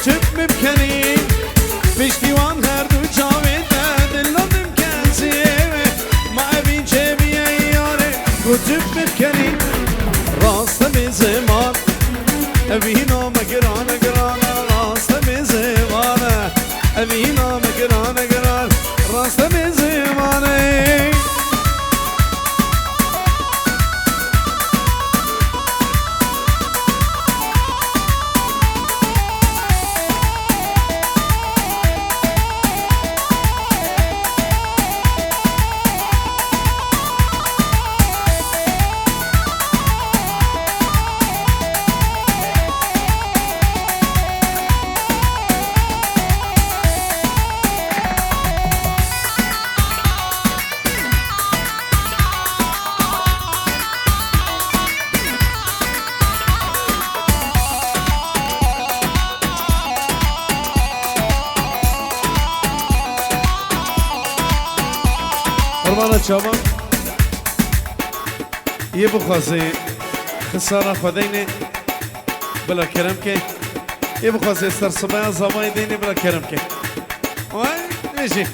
کتب مبکنی پشتیوان هر دو جاویده دلم کسیه ما اوین چه بیه یاره کتب مبکنی راست به زمان اوینا مگرانه گرانه راست به زمانه اوینا مگرانه گرانه راست به زمانه قربان چابان یه بخوازی خسارة خديني بلا كرمكي یه بخوازی استرسبه زمای دینی بلا كرمكي وای نجي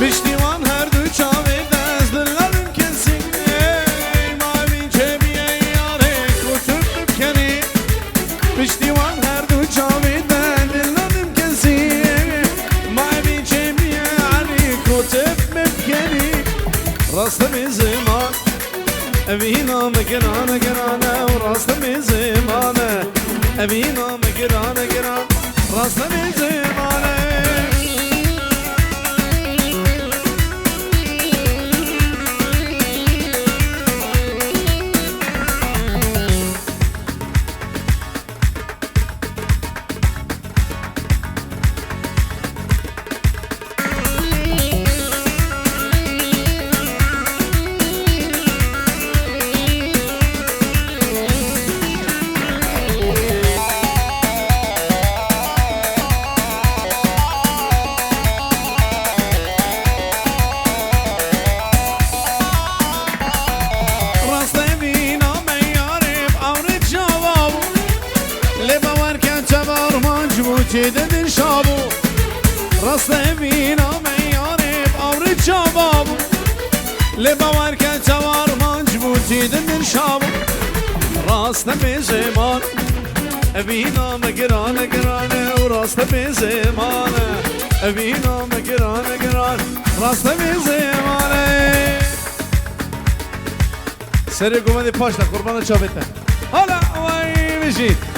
پشتیوان هر دو چاوی دست دلم کسی ما بین چه بیه یاره کتب بکنی پشتیوان هر دو چاوی دست دلم کسی ما بین چه بیه یاره کتب بکنی راست به زمان اوینا مگرانه گرانه و راست به زمانه اوینا مگرانه گرانه راست به زمانه چیده دل شابو راست بینا میاره باور جوابو لباور که جوار منجبو چیده دل شابو راست به زمان بینا مگرانه گرانه و راست به زمانه بینا مگرانه گرانه راست به زمانه سری گومدی پاشت قربان چابته حالا وای بشید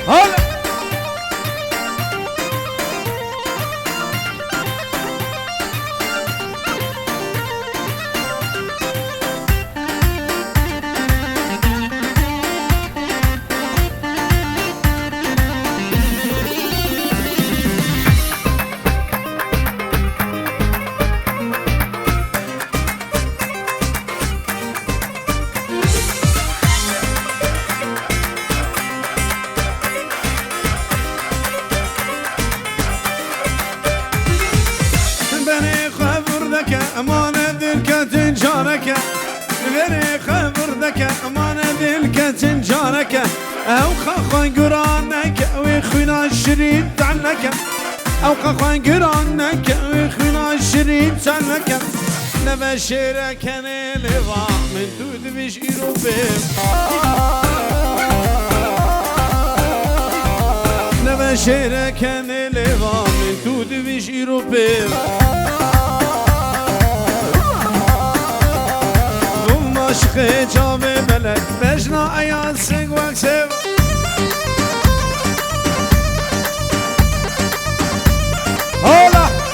حالا امانه دلك تنجانك غيري خبر ذك امانه دلك تنجانك او خاخن قرانك ويخونا الشريف عنك او خاخن قرانك ويخونا الشريف عنك نبشرك انا لضاع من دود بشيرو بيم نبشرك انا لضاع من دود بشيرو بيم عاشق جامع بلد مجنا ایان سنگ وکسب هلا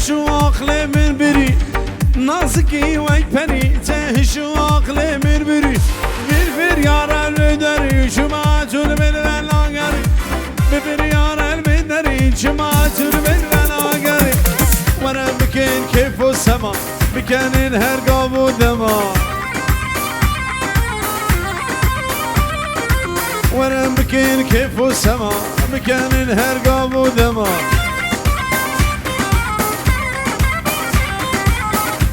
شو عقل من بري نازكي ويك بري شو عقل من بري بالفر يا الدري جماعة بالبلاغري بالفر يا الدري جماعة بالبلاغري وانا مكان كيف السما مكان الهرقاب والدماء وانا مكان كيف السما مكان الهرقاب والدماء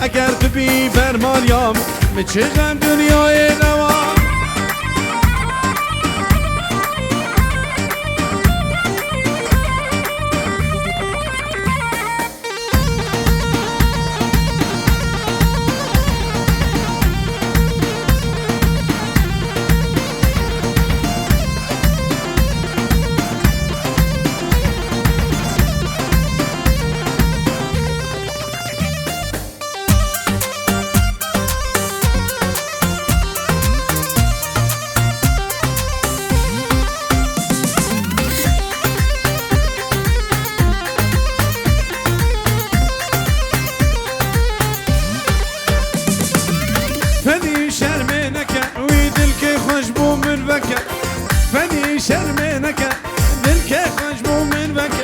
اگر تو بی برمالیام میچیغم دنیای نوا فني شرمينك دلك خشبو من بك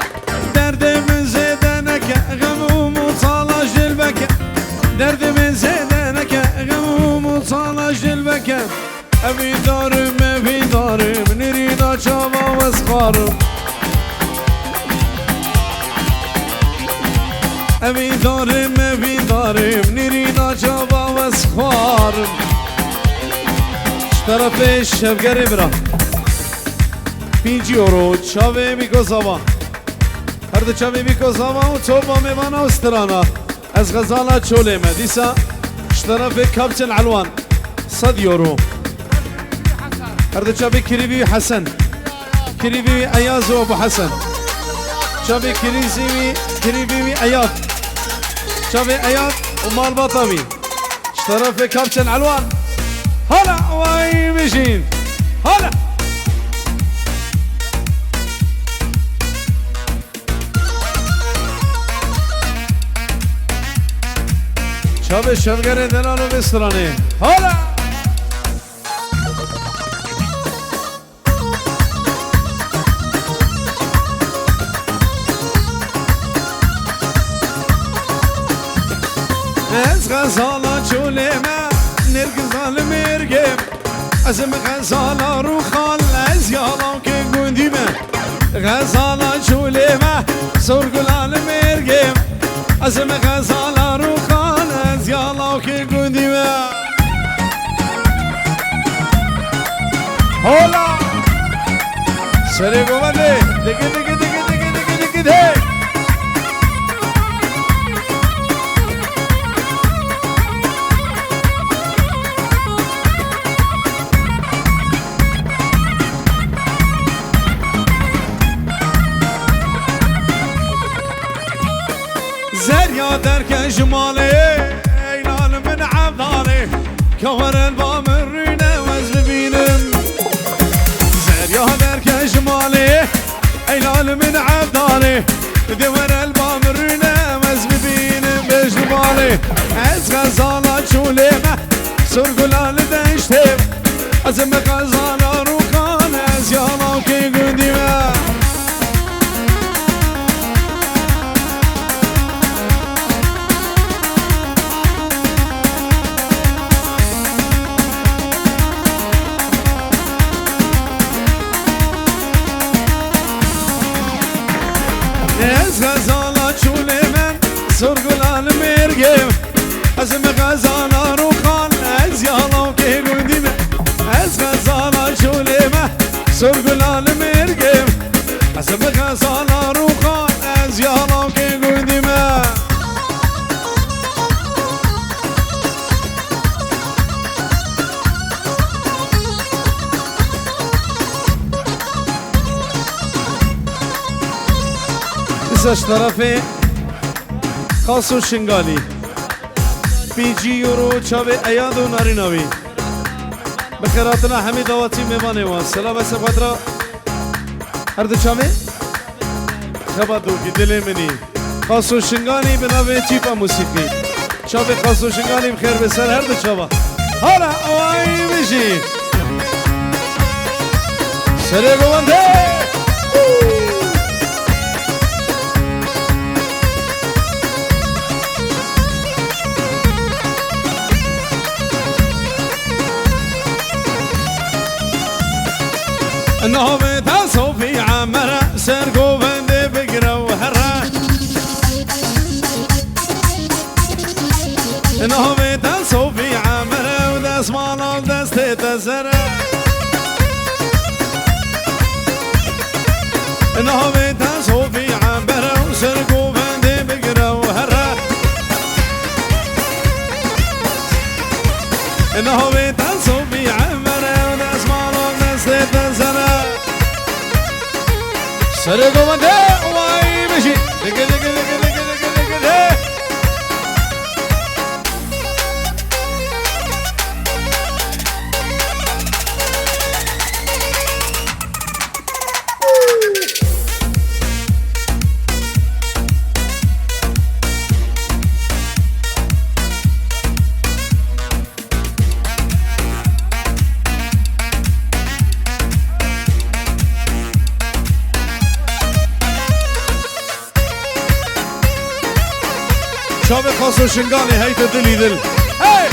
درد من زيدانك غموم وصالة جلبك درد من زيدانك غموم وصالة جلبك أبي دارم أبي دارم نريد شابا واسخارم أبي دارم أبي دارم نريد شابا واسخارم طرفش شبگره برا 5 یورو چاوه میگذاوا هر دو چاوه میگذاوا و تو با میوانا استرانا از غزالا چوله مدیسا طرف کبچ العلوان 100 یورو هر دو چاوه کریبی حسن کریبی ایاز و ابو حسن چاوه کریبی ایاد چاوه ایاد و مال باطوی طرف کبچ العلوان هلا واي مشين هلا شاب شبگره دلالو بسترانه هلا از غزالا چولمه نرگزال مرگم ازم غزالا رو خال از یالام که گندیمه غزالا چولمه سرگلال مرگم ازم غزالا رو خال از یالام که گندیمه هولا سری گوانده دیگه دیگه دیگه دیگه دیگه دیگه دیگه زريا درك جمالي ايلال من عبدالي كور البام الرينة وزبينم زريا درك جمالي ايلال من عبدالي دور البام الرينة وزبينم از غزالا چولمه سرگلال دشتم از غزالا رو کان از یالا که گندیمه از غزالا چولمه سرگلال مرگم از غزالا رو کان از یالا که گندیمه از غزالا چولمه سرگلال مرگم از غزالا رو کان از یالا که گندیمه ازش طرف خاص و شنگالی بیجی رو چاوه ایاد و ناریناوی بخیراتنا همه دواتی میمانه وان سلام از خاطر هر دو چاوه خبا دوکی دل منی خاص و شنگالی به نوه چیپا موسیقی چاوه خاص و شنگالی بخیر بسر هر دو چاوه حالا اوایی بشی سره گوانده نهوه تصوفي عمره سرقو بندي بقرا وهره نهوه تصوفي عمره وداس مالا وداس تتزره نهوه تصوفي عمره سرقو بندي بقرا وهره نهوه تصوفي عمره وداس مالا وداس تتزره سره گوانده وای بشی دگه دگه دگه دگه دگه دگه شاب خاص و شنگانی هیت دلی دل هی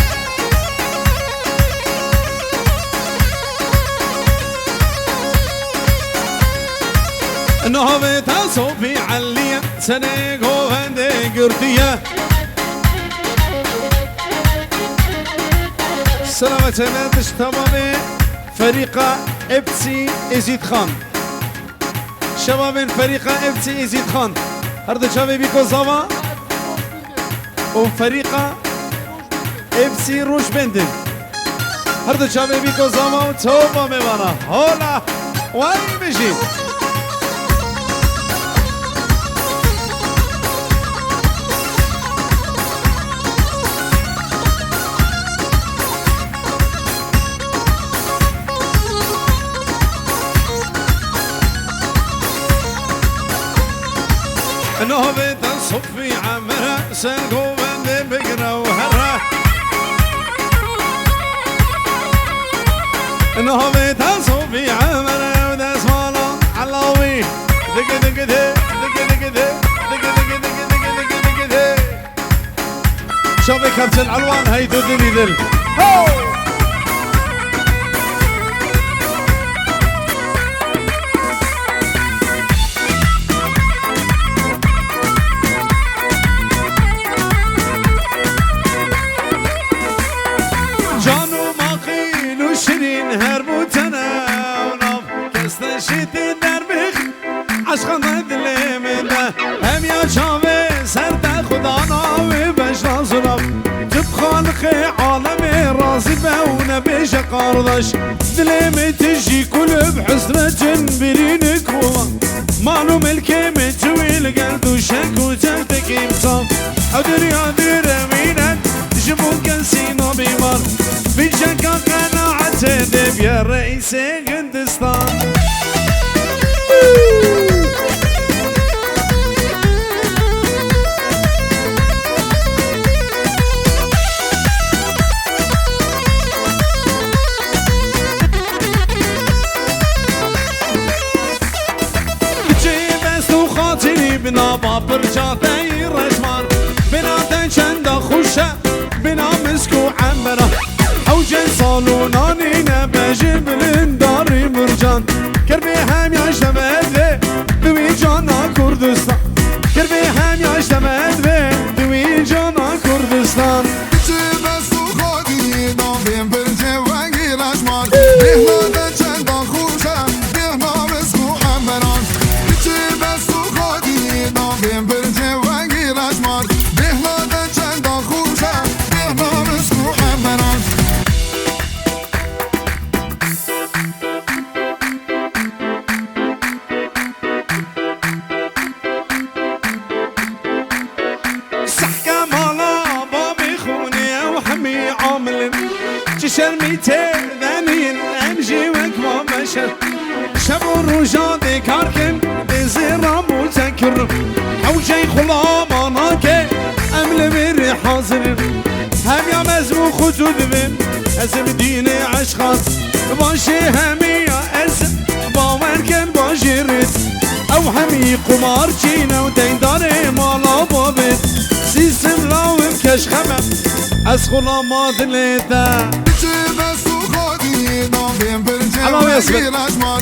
نهوه تصوفي عليا سنه گوهنده گردیه سلامت نتش تمام فريق ابسي ازيد خان شباب فريق ابسي ازيد خان هر دو شباب بيكو زوا وفريق ابسي روش بندن هر دو شباب بيكو زوا وتوبا ميوانا هولا وين بيجي نهوه تصوفي عمره سرقو بندي بقرا وهره نهوه تصوفي عمره وداس مالا علاوي دقه دقه دقه دقه دقه دقه دقه دقه دقه شوفي كبس العلوان هيدو دلي دل عشقان دل منه هم یا چاوه سرد خدا ناوی بجنا زرم تب خالق عالم رازی بونه بیش قاردش دلم تجی کل بحسرة برینک و معلوم الكم تویل گرد و شک و تلتک امسام ادر یادر امینت جبون کنسینا بیمار بیشک قناعت دب یا رئیس هندستان بنا بابر جاتي رجمان بنا تنشند خوشة بنا مسكو عمرة حوجي صالوناني نبجي بلنداري مرجان كربي هم يشتمد دوي جانا كردستان كربي هم يشتمد دوي جانا كردستان شرميتي ذنين امجي وكما مشر شبو الرجا دي كاركن دي زيرام وتكر حوجي خلاماناك امل بري حاضر هم يا مزمو خطود بين ازم ديني عشقات باشي همي يا اسم باوركن باشي ريت او همي قمار جينا ودين داري مالا بابت سيسم لاوم كش خمم از خلاما دلتا علامة يسبت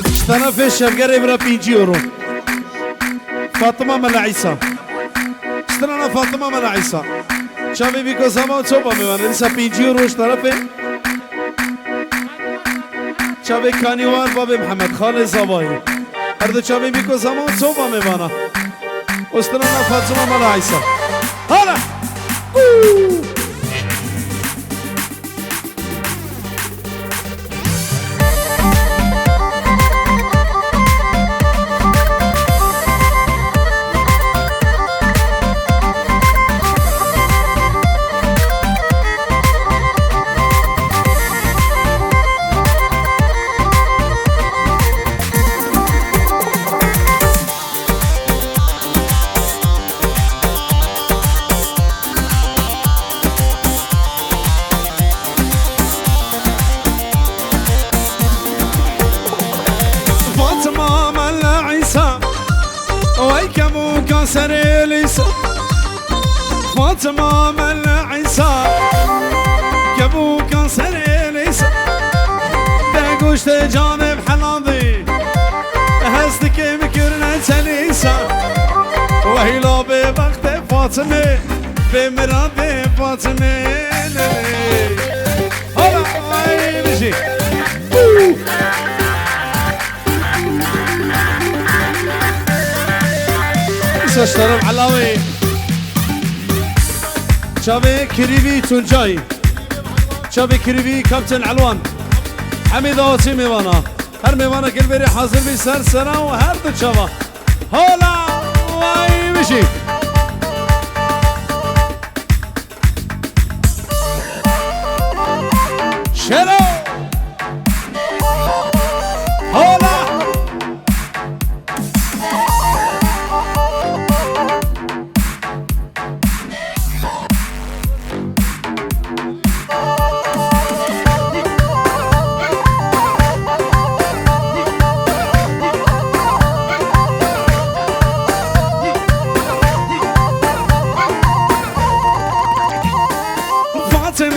اشتنا في الشبقر ابرا 5 يورو فاطمة ملا عيسى اشتنا فاطمة ملا عيسى شافي بيكو زمان صوبا ميوان لسا 5 يورو اشتنا في شافي كانيوان بابي محمد خالد زباهي هردو شافي بيكو زمان صوبا ميوانا اشتنا فاطمة ملا عيسى هلا سريليس فاطمة مل عيسى كبوك سريليس دقوش تجانب حلاضي هستك مكرنا تليسا وهيلا ببخت فاطمة بمراد فاطمة هلا هاي نجي اشترم علاوي شابي كريبي تونجاي شابي كريبي كابتن علوان حميد اوتي ميوانا هر ميوانا كل بري حاضر بي سر سنة وهر دو شابا هولا واي مشي شلو هولا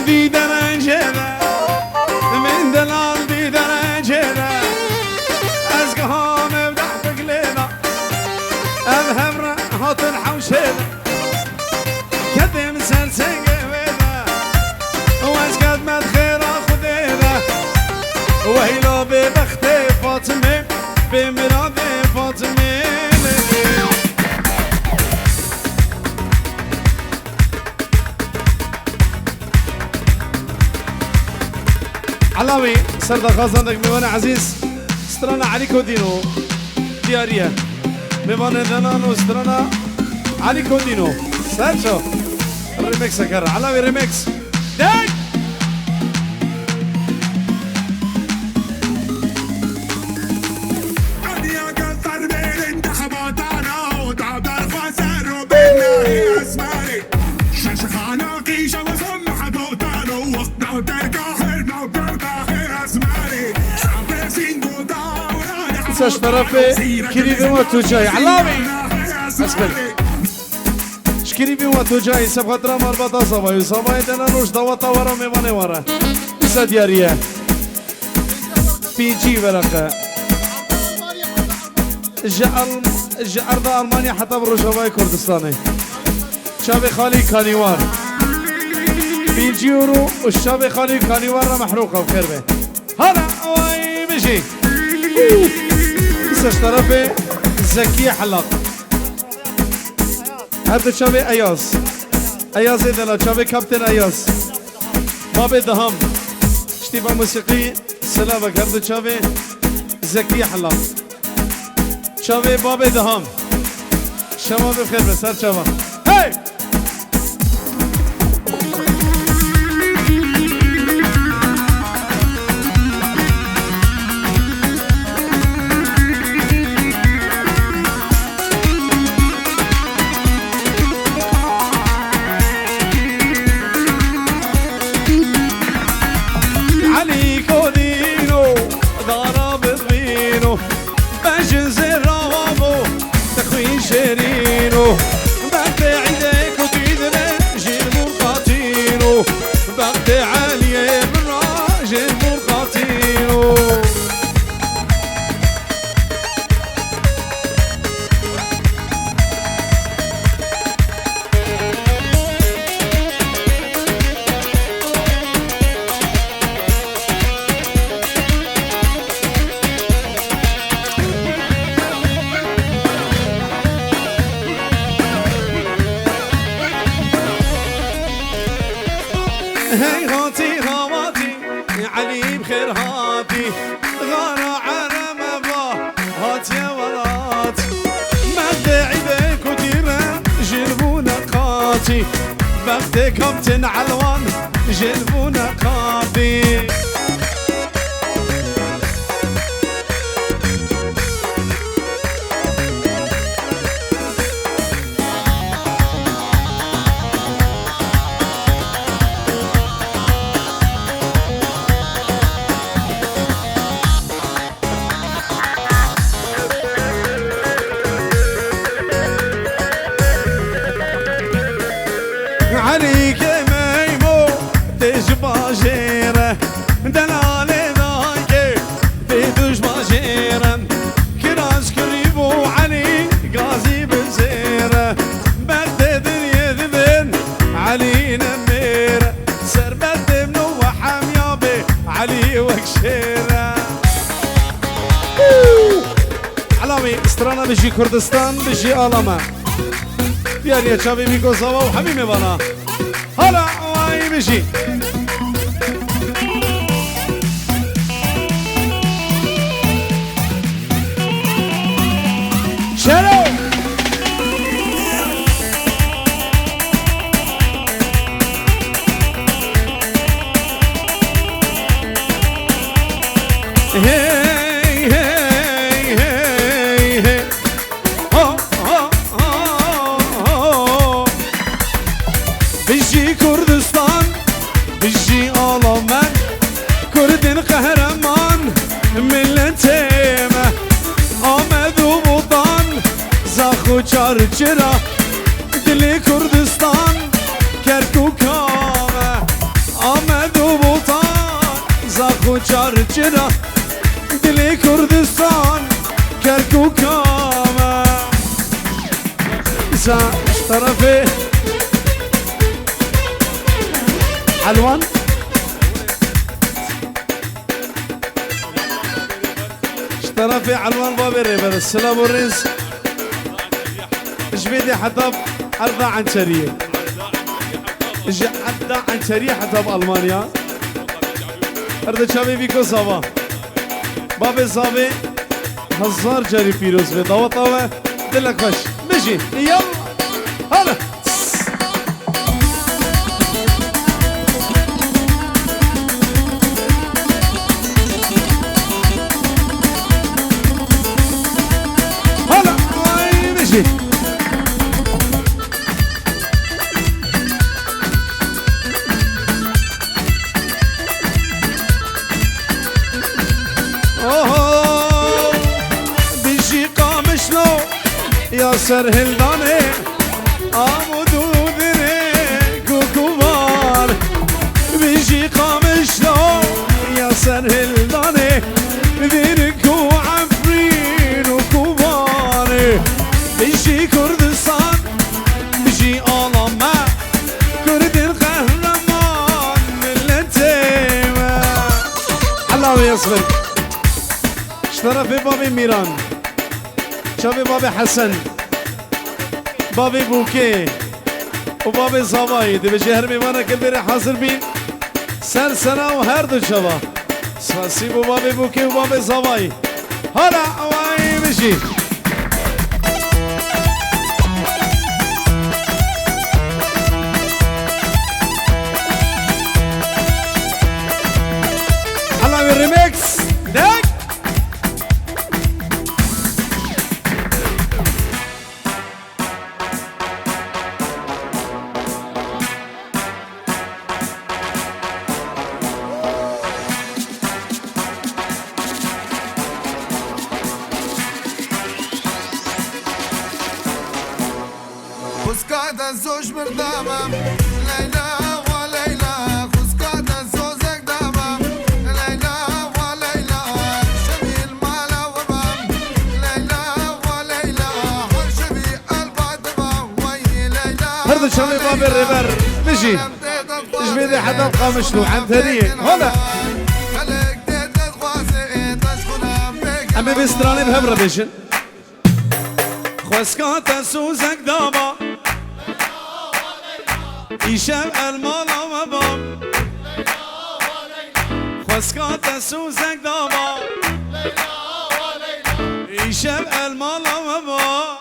دي درجة من دلال دي درجة أزقهم بدحت قليلة أذهب راحت الحوشيلة كدم سلسل قويلة وأزقد مدخيرة خديلة وهيلو ببختي فاطمة بمرادي فاطمة علاوي سرد خازندك ميوان عزيز سترانا عليكو دينو دياريه ميوان دنان وسترانا عليكو دينو ساتشو الريمكس اكرر علاوي ريمكس داك اشترى في كريم وتوجاي علاوي اسبل تشكري بي واتو جاي سبخطرا مربطة صبايو صبايو دنا روش دوطا ورا ميواني ورا إسا ديارية بيجي ورقة جاء أرض ألمانيا حتى بروش هواي كردستاني شابي خالي كانيوار بيجي ورو والشابي خالي كانيوار محروقة بخير به هلا واي بيجي إسا اشترفي زكي حلاق هذا شابي أياس أياس إذا شابي كابتن أياس بابي دهم اشتباه موسيقي سلامك هذا شابي زكي حلاق شابي بابي دهم شباب بخير بس هر شباب هاي شيرينو بعد عيدك وتدري جيل مرقاتينو بعد عالية من راجل مرقاتينو هي هاتي هواتي علي بخير هاتي غارة على مبا هاتي يا ولات مد عيدك وديرة جلبو نقاتي بغد كابتن علوان جلبو نقاتي عليك ميمو تجباجيرة دلالي ذاكي تجباجيرة كراس كريبو علي قازي بزيرة بغداد يذبن علي نميرة سربت منوحة ميابي علي وكشيرة علامي استرانا بجي كردستان بجي آلامة يعني يا شباب بيكو صوا وحبيبي بنا هلا واي بيجي شلو بيجي كردستان بيجي آلمان كردن قهرمان ملتيمه آمد و بوطان زاخو چارچرا دل کردستان کرکوکامه آمد و بوطان زاخو چارچرا دل کردستان کرکوکامه إذا طرفي علوان اشترى علوان باب الريبر السلام والرز جبيدي حطب أرضى عنشرية أرضى عنشرية حطب ألمانيا أرضى شابي بيكو صابا باب الصابي هزار جاري بيروز بيضاوة طاوة دلك فش مشي يلا هلا يا سر هلدانه آمدو قامشلو يا سهل داني ذيرك وعفرين وكوباني بيجي كردستان بيجي آلامة كرد القهرمان ملتيمة الله يصبر اشترى في بابي ميران شافي بابي حسن بابي بوكي وبابي صباي دي بجهر ميمانا كبيري حاضر بين سر سنة وهر دو شبا سيبو بابي بوكي وبابي صباي هلا واي بجي هلا بالريميكس داك خسكات الزوج بردامة ليلى وليلى خسكات الزوزك دامة ليلى وليلى شبي المالا وبام ليلى وليلى شبي البادمة وي ليلى هرد شبي بابي الريبر بيجي ايش بيدي حدا بقامشلو عن ثانية هلا عمي بيسترالي بهبرة بيشن خسكات سوزك دابا يشاب المالا وبام خسكات سوزك دابا يشاب المالا وبام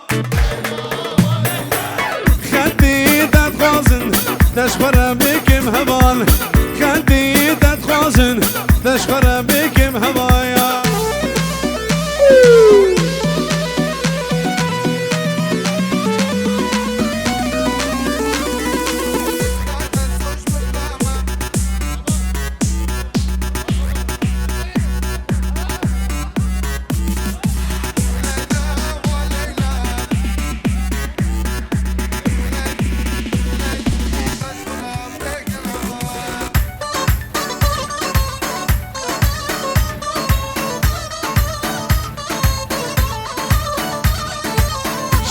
خدي تتخازن تشخر بكم هبان خدي تتخازن تشخر بكم هبايا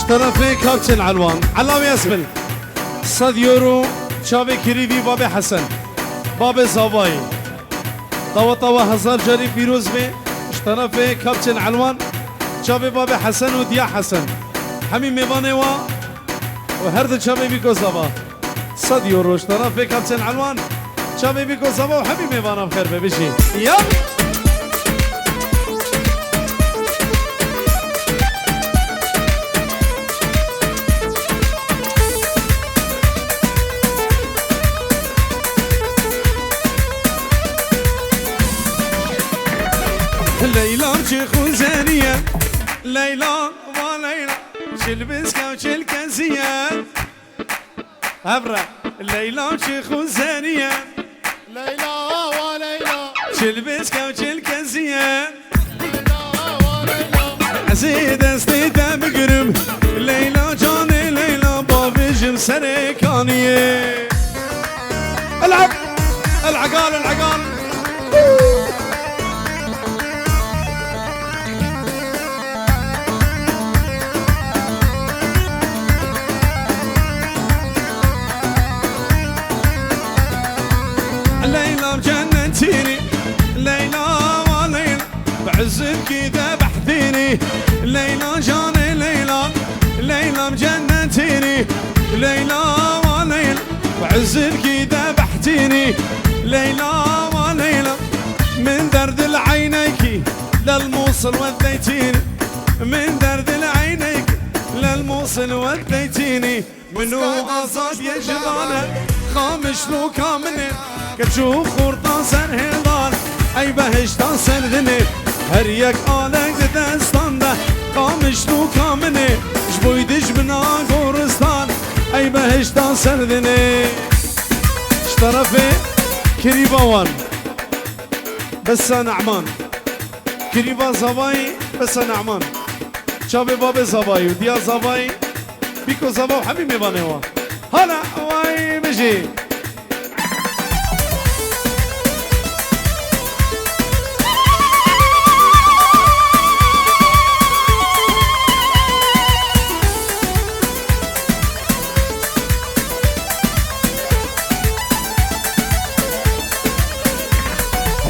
طرفي كابتن علوان علام ياسمل صد يورو شابي كريفي بابي حسن بابي زاباي طوا هزار جاري بيروز بي طرفي كابتن علوان شابي بابي حسن وديا حسن همي ميواني وهرد شابي بيكو زابا صد يورو طرفي كابتن علوان شابي بيكو زابا وحمي ميوانا بخير بيجي يلا ليلى شيخ زانية ليلى وليلى شلبسكا وشلكازية هبرة ليلى شيخ زانية ليلى وليلى شلبسكا وشلكازية ليلى وليلى عزيز استيتا مقرب ليلى جاني ليلى بابجم سريكانية العب العقال العقال ليلى مجننتيني ليلى وليلى بعزك كذا بحثيني ليلى جاني ليلى ليلى مجننتيني ليلى وليلى بعزك كذا بحثيني ليلى وليلى من درد العينيك للموصل وديتيني من درد العينيك للموصل وديتيني منو أصاب يجبانه خامش لو كامنه كتشوف خورطان سر هلال اي بهشتان سر دنه هر یک آلک دستان ده خامش لو کامنه جبویدش بنا گورستان ای بهشتان سر دنه اشترفه كريبا وان بس نعمان كريبا زباي بس نعمان شابي بابي زباي وديا زباي بيكو زبا وحبيبي بانيوا هلا واي بجي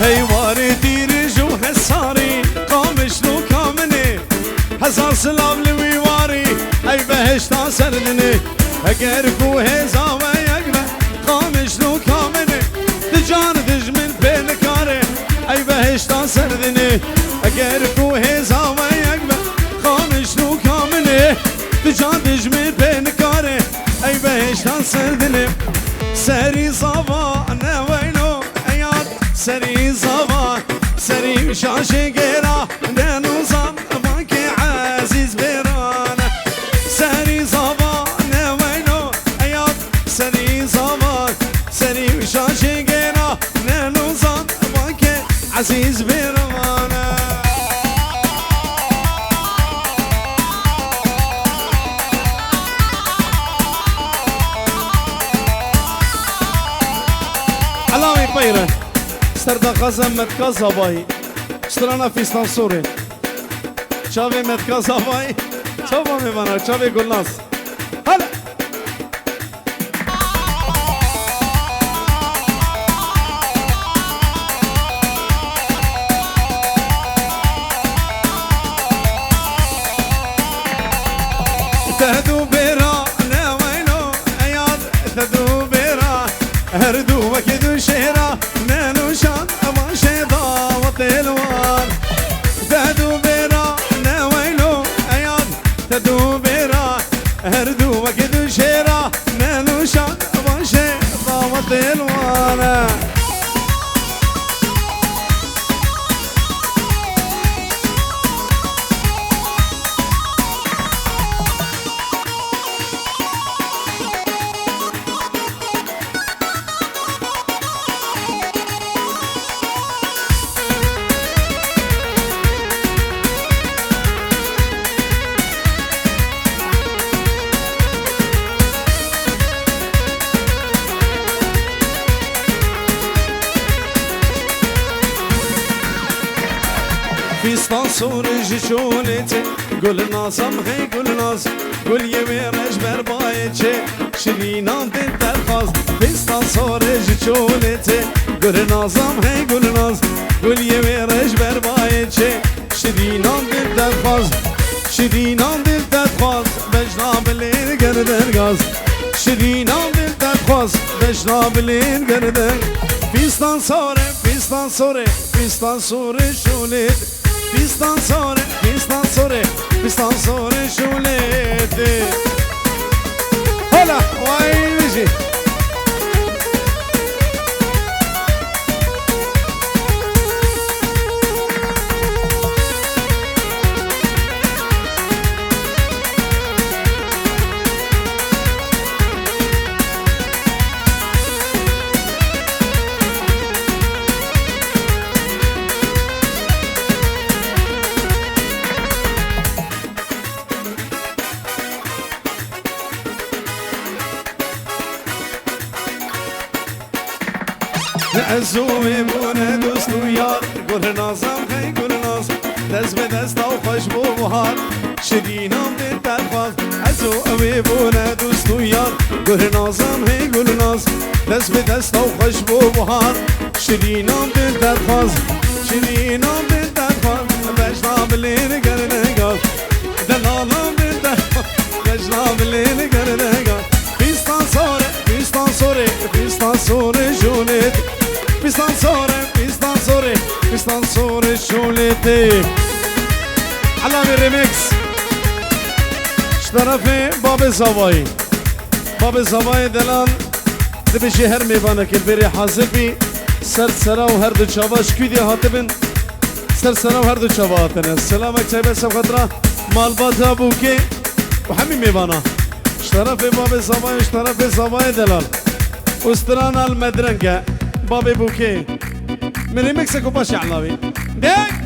هی واری دیرج و حساری قامش رو کامنه هزار سلام لوی واری ای بهشتا سردنه اگر کوه زاوه یکره قامش رو کامنه دجان دجمن بینکاره ای بهشتا سردنه اگر کوه زاوه یکره قامش رو کامنه دجان دجمن بینکاره ای بهشتا سردنه سری زاوه نوینو ایاد سری زاوه سری شاشه گیرا دنوزان بانکی عزیز بیرانه سری زاوه نوینو ایاد سری زاوه سری شاشه گیرا دنوزان بانکی عزیز بیرانه علامي بيرة سردا غزم متكازا باي اشترانا فيستان سوري شافي متكازا باي شافا ميبانا شافي قلناس هلا تهدو بيرا نوينو اياد تهدو بيرا هردو وكدو شيرا نانو شان اما شيضا وطلوان تهدو بيرا نوينو اياد تهدو بيرا هردو وكدو شيرا نانو شان اما شيضا وطلوان فيستان سورج شولتي قول ناصم هي قول ناص قول يمير اجبر بايتشي شرينا دنت الخاص فيستان سورج شولتي قول ناصم هي قول ناص قول يمير اجبر بايتشي شرينا دنت الخاص شرينا دنت الخاص بجناب الليل قردن غاز شرينا دنت الخاص بجناب الليل قردن فيستان سوري فيستان سوري فيستان سوري شولتي Pistan sore, pistan sore, pistan sore şulete. Hola, vay bici. عزومي بونا دوستو يار قول نازم خي قول نازم دست به دست او خوش بو بهار شدینم دل تلخواز عزومي بونا دوستو یار قول نازم خي قول نازم دست به دست او خوش بو بهار شدینم دل تلخواز شدینم دل تلخواز بجناب لین گرنه گاز دلالم دل تلخواز بجناب لین گرنه گاز Pistan sore, pistan sore, pistan sore şulete. Pistan sore, pistan sore, pistan sore şulete. علامي ريميكس شطرفي باب الزواي باب الزواي دلال دبي شهر ميبانك البري حاضر بي سرسرا وهر دو شاباش كيدي هاتبن سرسرا وهر دو شاباتنا سلامك شايبه سب خطرة مالبات ابوكي وحمي ميبانا اشترف باب الزواي اشترف الزواي دلال واسترانا المدرنقة بابي بوكي من ريميكسك وباشي علاوي ديك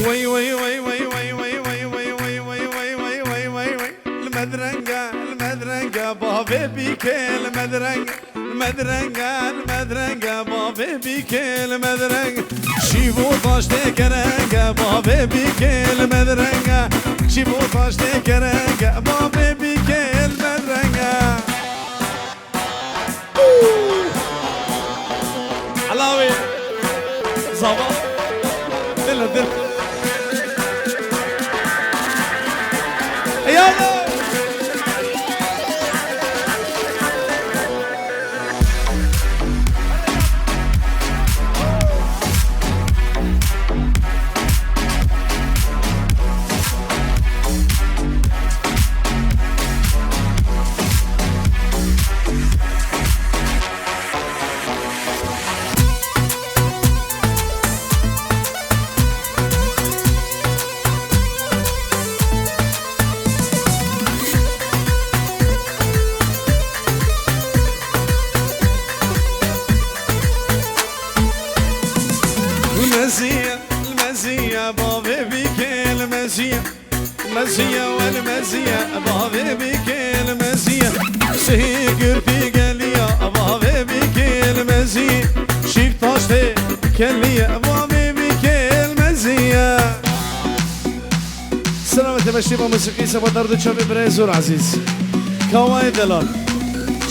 وي وي وي وي وي وي وي وي وي وي وي وي وي وي وي المدرنقة المدرنقة بابي بيكي المدرنقة المدرنقة المدرنقة بابي بيكي المدرنقة شيبو طاش تكرنقة بابي بيكي المدرنقة شيبو طاش تكرنقة بابي بيكي المدرنقة علاوي زبا دل دل يلا المزية المزية بابي بيكي المزية المزية والمزية بابي بيكي المزية سيقر في قليا بابي بيكي المزية شيف طاشتي كليا بابي بيكي المزية سلامة مشيبة موسيقي سبا درد شابي بريزور عزيز كواي دلال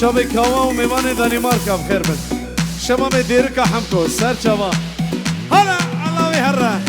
شابي كوا وميواني دانيماركا بخير بد شباب ديركا حمكو سر شبا هلا الله يهرّا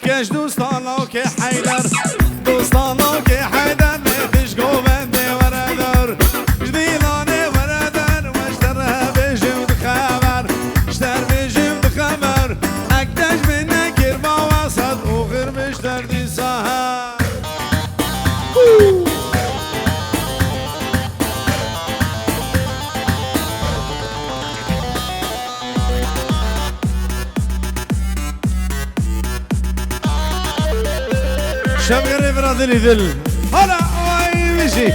كاش دوستانوك حيدر دوستانوك حيدر نتش قوبندي وردر جديلاني وردر واشترها بجود خبر اشتر بجود خبر اكتش منك اربع وسط وغير بشتر دي سهر شاب غريب راضي يذل هلا واي مشي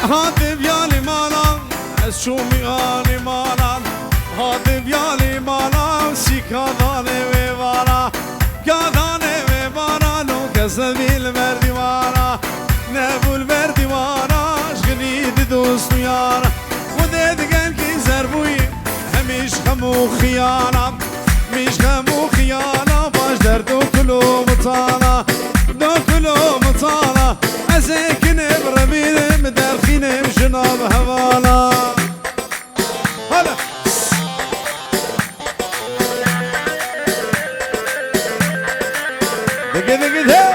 هاتي بيالي مالا شومي اني مالا هاتي بيالي مالا سيكا داني ويوالا كاداني كسبي المردوارا نبو المردوارا شغليد دوست ويارا وديد قال كي زربوي هميش خمو خيانا مش خمو خيانا باش دردو كلو مطانا دو كلو مطانا ازيكن بربينم درخينم جناب هوانا هلا دقي دقي ده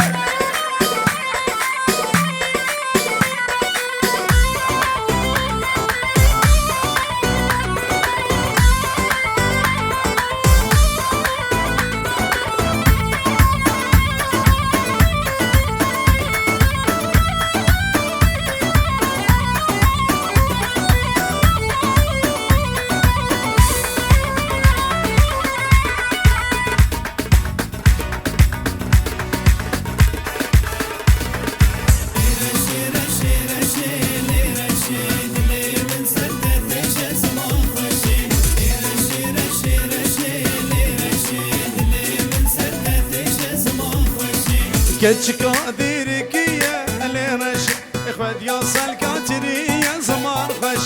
كتشكا ديركية ليرش اخوات يوصل كاترية زمان خش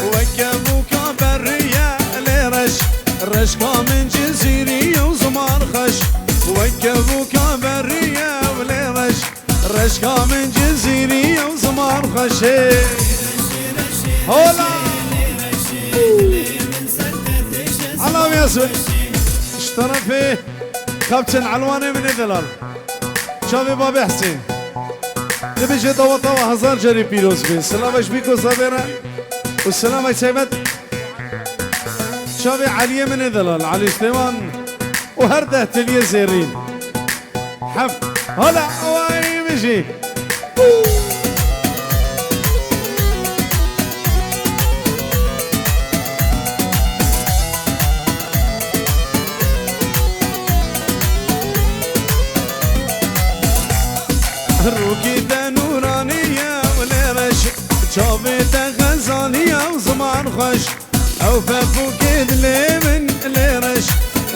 وكبوكا برية ليرش رشكا من جزيرية وزمان خش وكبوكا برية وليرش رشكا من جزيرية وزمان خش هولا اسود اشترى كابتن علواني من ادلال شافي بابي حسين نبيجي طوا طوا هزار جري بيروز بي سلامش بيكو صابرة والسلامة سيبت شافي علي من ادلال علي سليمان وهرده تلي زيرين حف هلا واي بيجي روكيتا نورانية وليرش شوفيتا غزالية وزمان خش أو فابوكيد ليمن ليرش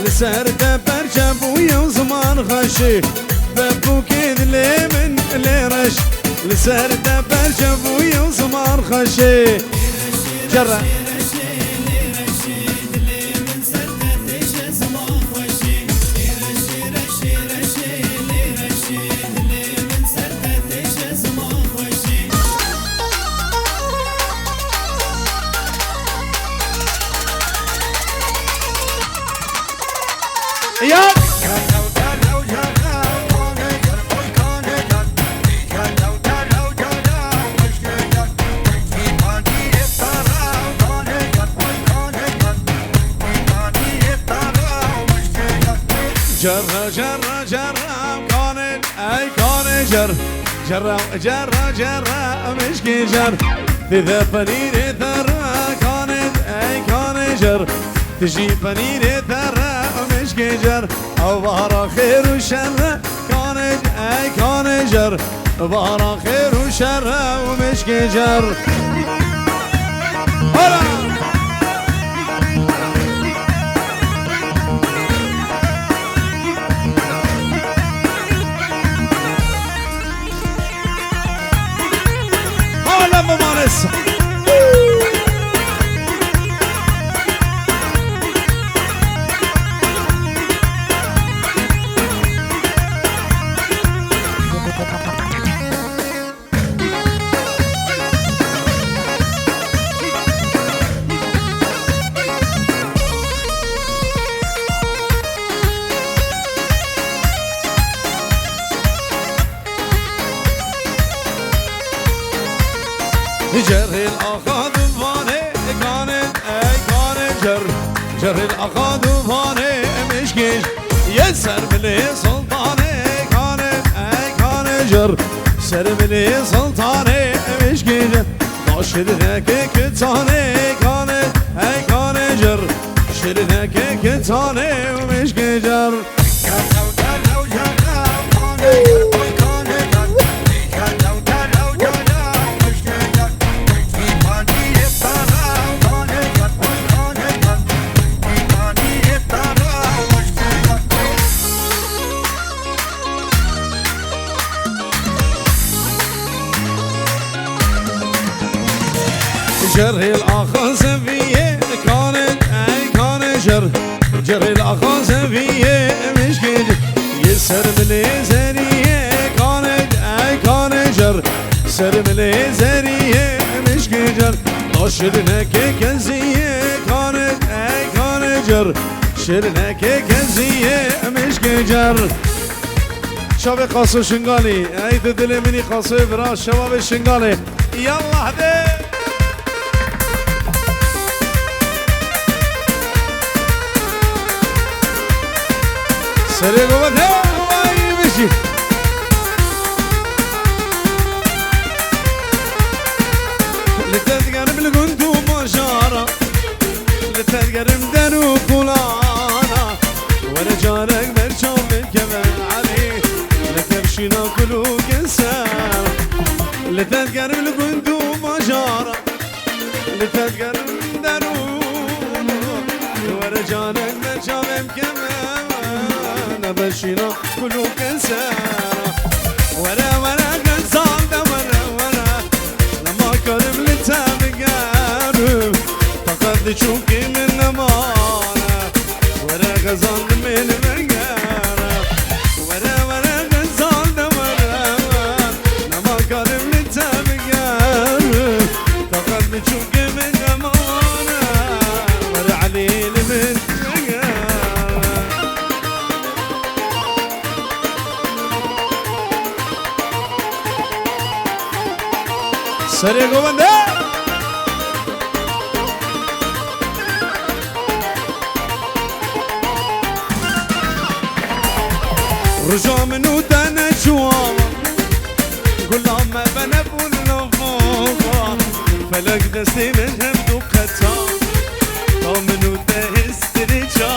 لسهرتا برشابوية وزمان خش فابوكيد ليمن ليرش لسهرتا برشابوية وزمان خش جرى يا جرى جرى جرى كانت اي كان جر جرى جرى جرى مشكي جر ذا فنير ثرى كانت اي كان جر تجي فنير ثرى مشكي جر او ظهر خير وشر كانت اي كان جر ظهر خير وشر ومشكي جر هلا ممارسة جر الأخاذ فاني كانت أي كان جر الأخاذ فاني مشكيش يسر بلي سلطاني كانت أي كان جر سر بلي سلطاني مشكيش شرنا كتاني كانت أي كان جر شرنا كتاني ومشكي جر جر الأخاذ فيه كانت أي كان جر الأخاذ فيه مشكي يسر بلي زريه كانت أي كان جر سر بلي زريه مشكي جر شرنا كنزيه كانت أي كان جر شرنا كنزيه مشكي جر شباب قاسو شنغالي أي تدلي مني قاسو براش شباب الشنغالي يلا هدي سريع قوة هاي مشي لتتقرب القندو مشارة لتتقرب دانو كولانا وانا جارك برشام بالكمان علي لتمشينا كلو كسار لتتقرب القندو مشارة لتتقرب دانو وانا جارك برشام بالكمان بشينا كلو كسارة ورا قنصال ده ورا لما كرم لتابقارب فقد شوكي من نمارة ورا غزال من مقارب ورا قنصال ده ورا لما كرم لتابقارب فقد شوكي من نمارة ورا عليل من مقارب سريع قوانده رجع منو دانا جواما قلنا ما بنبو اللفوفا فلك دستي من همدو قطا منو دهستري جا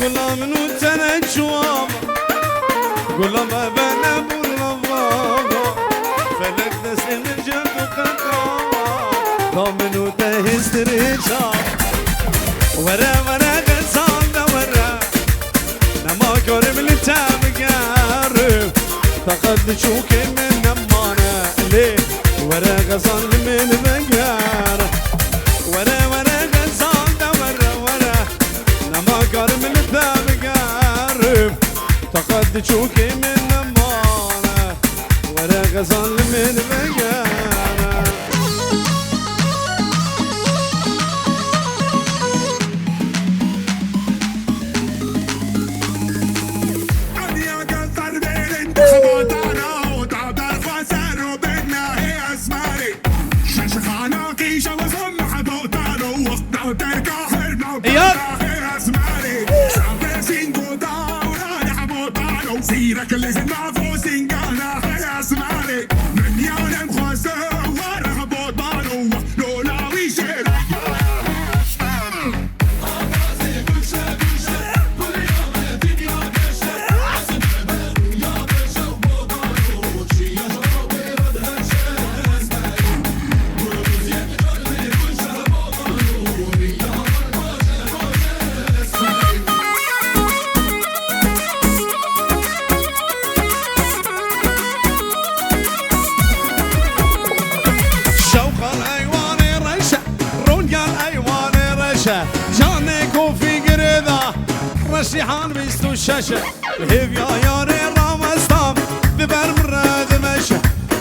قلنا منو دانا جواما قلنا ما بنبو اللفوفا فلك دستي من همدو قطا منو دهستري جا ورا ورا غزال ورا نما قرب لتام قارب فقد تشوك من نمانا ليه ورا غزال من بقار ورا ورا غزال ورا نما قرب لتام قارب فقد تشوك من نمانا ورا غزال من بقار سيرك اللي زلنا فوسين قانا يا اسمعني من يوم خاصة ورا بوطانو لولا ويشير جانك وفي قريضة رشيحان بيستو الشاشة بهيب يا ياري رامستان ببر مراد مشى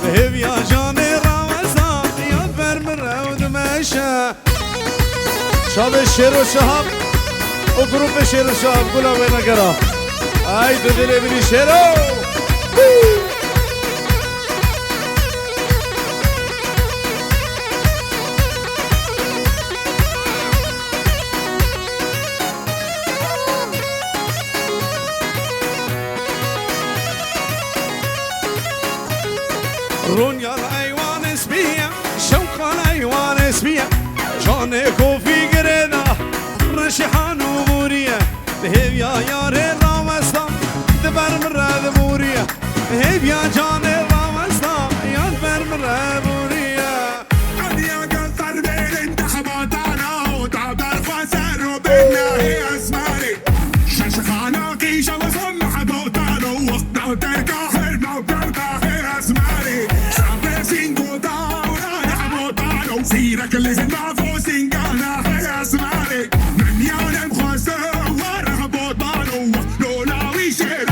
بهيب يا جاني رامستان يا ببر مراد مشى شاب الشير والشهاب وجروب الشير والشهاب كلها وين قرا اي دودي بني شيرو رونيا الايوان اسبيا شوق الايوان اسبيا جانك وفي قريضة رشيحان وموريا بهيب يا ياري رامستان دبر مراد موريا بهيب يا جاني رامستان يا دبر مراد موريا يا قصر بين انت حبطانا وتعبر فاسر وبيننا هي اسماري شخانة قيشة وصم حبطانا وقتا تركا حرنا وكرتا هي اسماري سيرك اللي زلنا فوسين قانا يا اسمعني من يوم خاصة ورا بوطانو لولا ويشير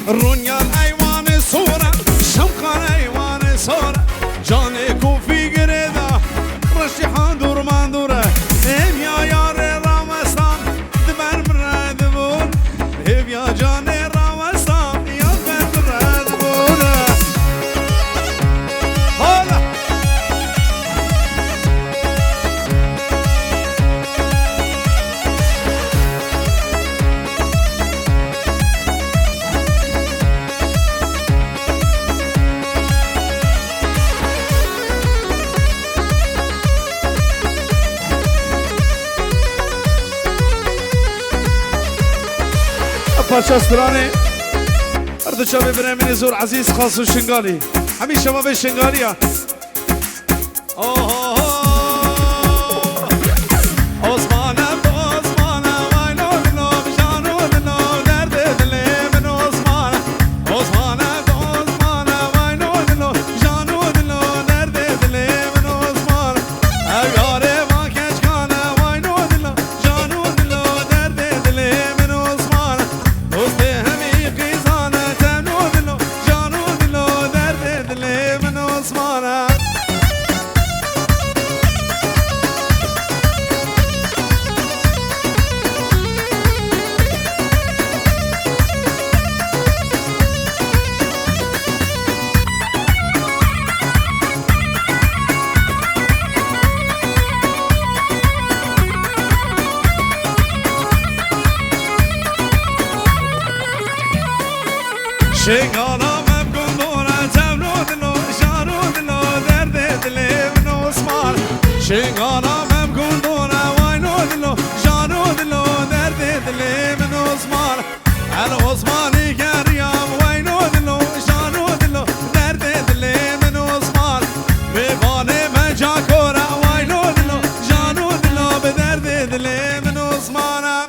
رونيا الايوان صورة شوق الايوان صورة جانك وفي قريضة رشيحان دور مندورة هيب يا ياري رامستان دبر مراد بون هيب يا جاني رامستان يا دبر مراد بون هلا پارچه استرانه ارد شبه برمین زور عزیز خاص و شنگالی همین شما به شنگالی ها عثمانم عثمانم وینو دلو بجانو دلو درد دلی من عثمانم عثمانم عثمانم وینو دلو بجانو دلو درد دلی من عثمانم او یاره ما کشکانه وینو دلو جانو دلو درد دلی من عثمانم دوست همی قیزانه تنو دلو شنگانا مبگون دونه تبلو دلو جانو دلو درد دلی من عثمان شنگانا مبگون دونه واینو دلو جانو دلو درد دلی من عثمان العثمانی گریم واینو دلو جانو دلو درد دلی من عثمان بیوانه من جا کورا واینو دلو جانو دلو به درد دلی من عثمانم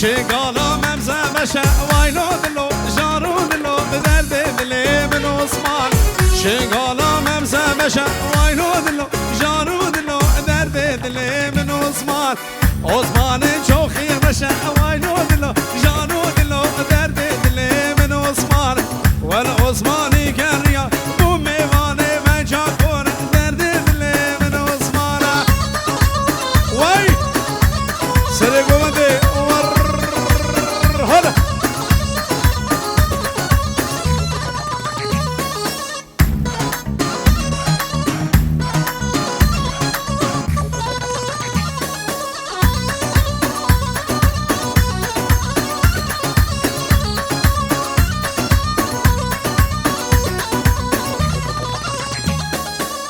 شغالا ممزه مشه واینو دلو جارو دلو به درد دلی من عثمان شغالا ممزه مشه واینو دلو جارو دلو درد دلی من عثمان عثمان چوخی مشه واینو دلو جارو دلو درد دلی من عثمان والعثمانی گریا بو میوانه من جا کن درد دلی من عثمان وای سر گومده هلا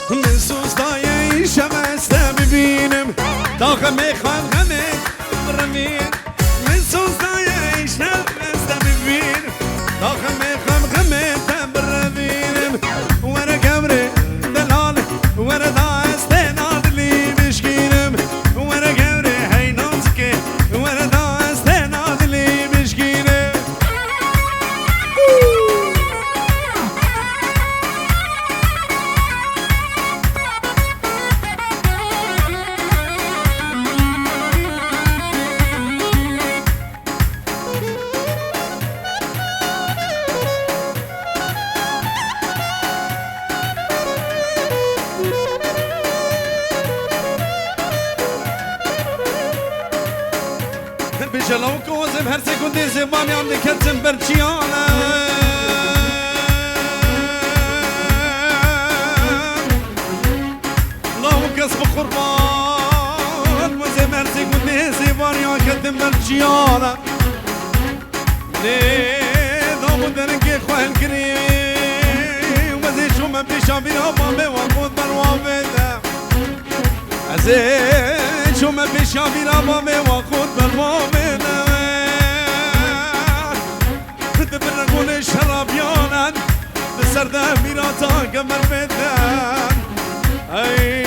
من سوزدای شمسته ببینم داخل میخوام همه برمین من سوزدای شمسته ببینم داخل میخوام همه برمینم ورا قبر دلال ورا دست نادلی بشکینم ورا قبر هی نازکه ورا دست نادلی بشکینم بجلو کوزم هر سکندی زبانی هم دکتم برچیانم لو کسب قربان وزم هر سکندی زبانی هم دکتم برچیانم لی دامو درنگی خواهل کری وزی شوم پیشا بیرا بامه و خود بروابدم ازی شوم پیشا بیرا بامه و خود بروابدم برقون شرابیانن به سرده میراتا کمر بدن ای